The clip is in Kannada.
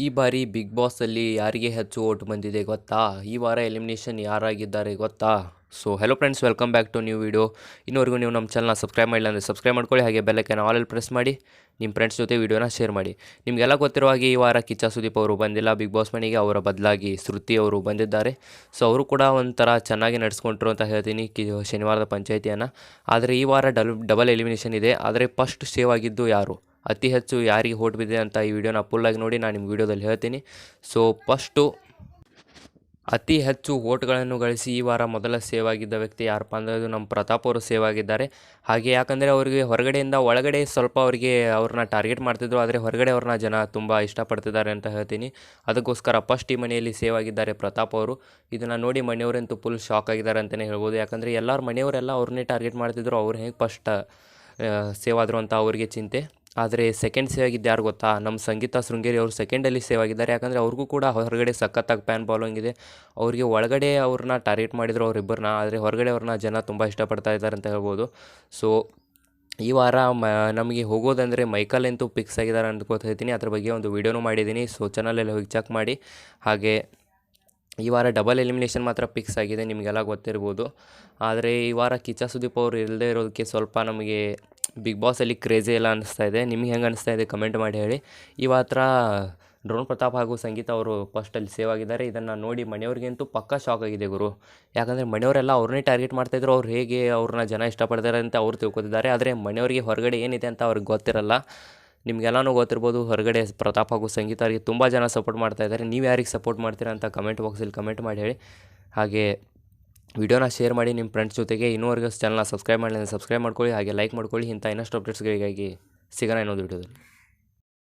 ಈ ಬಾರಿ ಬಿಗ್ ಬಾಸಲ್ಲಿ ಯಾರಿಗೆ ಹೆಚ್ಚು ಓಟ್ ಬಂದಿದೆ ಗೊತ್ತಾ? ಈ ವಾರ ಎಲಿಮಿನೇಷನ್ ಯಾರಾಗಿದ್ದಾರೆ ಗೊತ್ತಾ? So hello friends, welcome back to new video. ಇನ್ನೂವರೆಗೂ ನೀವು ನಮ್ಮ ಚಾನಲ್ನ ಸಬ್ಸ್ಕ್ರೈಬ್ ಮಾಡಿಲ್ಲ ಅಂದರೆ ಸಬ್ಸ್ಕ್ರೈಬ್ ಮಾಡ್ಕೊಳ್ಳಿ. ಹಾಗೆ ಬೆಲ್ಲೈಕನ್ ಆಲ್ ಪ್ರೆಸ್ ಮಾಡಿ ನಿಮ್ಮ ಫ್ರೆಂಡ್ಸ್ ಜೊತೆ ವೀಡಿಯೋನ ಶೇರ್ ಮಾಡಿ. ನಿಮಗೆಲ್ಲ ಗೊತ್ತಿರುವ ಹಾಗೆ ಈ ವಾರ ಕಿಚ್ಚ ಸುದೀಪ್ ಅವರು ಬಂದಿಲ್ಲ ಬಿಗ್ ಬಾಸ್ ಮನೆಗೆ. ಅವರ ಬದಲಾಗಿ ಶ್ರುತಿ ಅವರು ಬಂದಿದ್ದಾರೆ. ಸೊ ಅವರು ಕೂಡ ಒಂಥರ ಚೆನ್ನಾಗಿ ನಡೆಸ್ಕೊಂಡ್ರು ಅಂತ ಹೇಳ್ತೀನಿ ಶನಿವಾರದ ಪಂಚಾಯಿತಿಯನ್ನು. ಆದರೆ ಈ ವಾರ ಡಬಲ್ ಎಲಿಮಿನೇಷನ್ ಇದೆ. ಆದರೆ ಫಸ್ಟ್ ಸೇವ್ ಆಗಿದ್ದು ಯಾರು, ಅತಿ ಹೆಚ್ಚು ಯಾರಿಗೆ ಓಟ್ ಬಿದ್ದಿದೆ ಅಂತ ಈ ವಿಡಿಯೋನ ಫುಲ್ಲಾಗಿ ನೋಡಿ ನಾನು ನಿಮ್ಮ ವಿಡಿಯೋದಲ್ಲಿ ಹೇಳ್ತೀನಿ. ಸೊ ಫಸ್ಟು ಅತಿ ಹೆಚ್ಚು ಓಟ್ಗಳನ್ನು ಗಳಿಸಿ ಈ ವಾರ ಮೊದಲ ಸೇವ್ ಆಗಿದ್ದ ವ್ಯಕ್ತಿ ಯಾರಪ್ಪ ಅಂದರೆ ಅದು ನಮ್ಮ ಪ್ರತಾಪ್ ಅವರು ಸೇವ್ ಆಗಿದ್ದಾರೆ. ಹಾಗೆ ಯಾಕಂದರೆ ಅವರಿಗೆ ಹೊರಗಡೆಯಿಂದ ಒಳಗಡೆ ಸ್ವಲ್ಪ ಅವರಿಗೆ ಅವ್ರನ್ನ ಟಾರ್ಗೆಟ್ ಮಾಡ್ತಿದ್ರು, ಆದರೆ ಹೊರಗಡೆ ಅವ್ರನ್ನ ಜನ ತುಂಬ ಇಷ್ಟಪಡ್ತಿದ್ದಾರೆ ಅಂತ ಹೇಳ್ತೀನಿ. ಅದಕ್ಕೋಸ್ಕರ ಫಸ್ಟ್ ಈ ಮನೆಯಲ್ಲಿ ಸೇವ್ ಆಗಿದ್ದಾರೆ ಪ್ರತಾಪ್ ಅವರು. ಇದನ್ನು ನೋಡಿ ಮನೆಯವರಂತೂ ಫುಲ್ ಶಾಕ್ ಆಗಿದ್ದಾರೆ ಅಂತಲೇ ಹೇಳ್ಬೋದು. ಯಾಕಂದರೆ ಎಲ್ಲರ ಮನೆಯವರೆಲ್ಲ ಅವ್ರನ್ನೇ ಟಾರ್ಗೆಟ್ ಮಾಡ್ತಿದ್ರು, ಅವ್ರು ಹೇಗೆ ಫಸ್ಟ್ ಸೇವ್ ಆದರು ಅಂತ ಅವರಿಗೆ ಚಿಂತೆ. ಆದರೆ ಸೆಕೆಂಡ್ ಸೇವ್ ಆಗಿದ್ದು ಯಾರು ಗೊತ್ತಾ? ನಮ್ಮ ಸಂಗೀತ ಶೃಂಗೇರಿ ಅವರು ಸೆಕೆಂಡಲ್ಲಿ ಸೇವ್ ಆಗಿದ್ದಾರೆ. ಯಾಕಂದರೆ ಅವ್ರಿಗೂ ಕೂಡ ಹೊರಗಡೆ ಸಖತ್ತಾಗಿ ಫ್ಯಾನ್ ಫಾಲೋಯಿಂಗ್ ಇದೆ. ಅವರಿಗೆ ಒಳಗಡೆ ಅವ್ರನ್ನ ಟಾರ್ಗೆಟ್ ಮಾಡಿದ್ರು ಅವರಿಬ್ಬರನ್ನ, ಆದರೆ ಹೊರಗಡೆ ಅವ್ರನ್ನ ಜನ ತುಂಬ ಇಷ್ಟಪಡ್ತಾ ಇದ್ದಾರೆ ಅಂತ ಹೇಳ್ಬೋದು. ಸೊ ಈ ವಾರ ನಮಗೆ ಹೋಗೋದಂದರೆ ಮೈಕಲ್ ಅಂತೂ ಫಿಕ್ಸ್ ಆಗಿದ್ದಾರೆ ಅಂದ್ಕೋತೀನಿ. ಅದ್ರ ಬಗ್ಗೆ ಒಂದು ವೀಡಿಯೋನೂ ಮಾಡಿದ್ದೀನಿ. ಸೊ ಚಾನಲಲ್ಲಿ ಹೋಗಿ ಚೆಕ್ ಮಾಡಿ. ಹಾಗೆ ಈ ವಾರ ಡಬಲ್ ಎಲಿಮಿನೇಷನ್ ಮಾತ್ರ ಫಿಕ್ಸ್ ಆಗಿದೆ, ನಿಮಗೆಲ್ಲ ಗೊತ್ತಿರ್ಬೋದು. ಆದರೆ ಈ ವಾರ ಕಿಚ್ಚ ಸುದೀಪ್ ಅವರು ಇಲ್ಲದೇ ಇರೋದಕ್ಕೆ ಸ್ವಲ್ಪ ನಮಗೆ ಬಿಗ್ ಬಾಸಲ್ಲಿ ಕ್ರೇಜೇ ಇಲ್ಲ ಅನ್ನಿಸ್ತಾ ಇದೆ. ನಿಮಗೆ ಹೆಂಗೆ ಅನಿಸ್ತಾ ಇದೆ ಕಮೆಂಟ್ ಮಾಡಿ ಹೇಳಿ. ಈ ವಾರ ಡ್ರೋನ್ ಪ್ರತಾಪ್ ಹಾಗೂ ಸಂಗೀತ ಅವರು ಫಸ್ಟಲ್ಲಿ ಸೇವ್ ಆಗಿದ್ದಾರೆ. ಇದನ್ನು ನೋಡಿ ಮನೆಯವ್ರಿಗಂತೂ ಪಕ್ಕಾ ಶಾಕ್ ಆಗಿದೆ ಗುರು. ಯಾಕಂದರೆ ಮನೆಯವರೆಲ್ಲ ಅವ್ರನ್ನೇ ಟಾರ್ಗೆಟ್ ಮಾಡ್ತಾಯಿದ್ರು, ಅವ್ರು ಹೇಗೆ ಅವ್ರನ್ನ ಜನ ಇಷ್ಟಪಡ್ತಾರೆ ಅಂತ ಅವ್ರು ತಿಳ್ಕೊತಿದ್ದಾರೆ. ಆದರೆ ಮನೆಯವರಿಗೆ ಹೊರಗಡೆ ಏನಿದೆ ಅಂತ ಅವ್ರಿಗೆ ಗೊತ್ತಿರಲ್ಲ. ನಿಮಗೆಲ್ಲನೂ ಗೊತ್ತಿರ್ಬೋದು, ಹೊರಗಡೆ ಪ್ರತಾಪ್ ಹಾಗೂ ಸಂಗೀತ ಅವರಿಗೆ ತುಂಬ ಜನ ಸಪೋರ್ಟ್ ಮಾಡ್ತಾಯಿದ್ದಾರೆ. ನೀವು ಯಾರಿಗೆ ಸಪೋರ್ಟ್ ಮಾಡ್ತೀರಾ ಅಂತ ಕಮೆಂಟ್ ಬಾಕ್ಸಲ್ಲಿ ಕಮೆಂಟ್ ಮಾಡಿ ಹೇಳಿ. ಹಾಗೆ ವಿಡಿಯೋನ ಶೇರ್ ಮಾಡಿ ನಿಮ್ಮ ಫ್ರೆಂಡ್ಸ್ ಜೊತೆಗೆ. ಇನ್ನೂವರೆಗೂ ಚಾನಲ್ನ ಸಬ್ಸ್ಕ್ರೈಬ್ ಮಾಡಲಿ ಅಂದರೆ ಸಬ್ಸ್ಕ್ರೈಬ್ ಮಾಡ್ಕೊಳ್ಳಿ. ಹಾಗೆ ಲೈಕ್ ಮಾಡ್ಕೊಳ್ಳಿ. ಇಂಥ ಇನ್ನಷ್ಟು ಅಪ್ಡೇಟ್ಸ್ಗಳಿಗಾಗಿ ಸಿಗೋಣ ಇನ್ನೊಂದು ವಿಡಿಯೋದಲ್ಲಿ.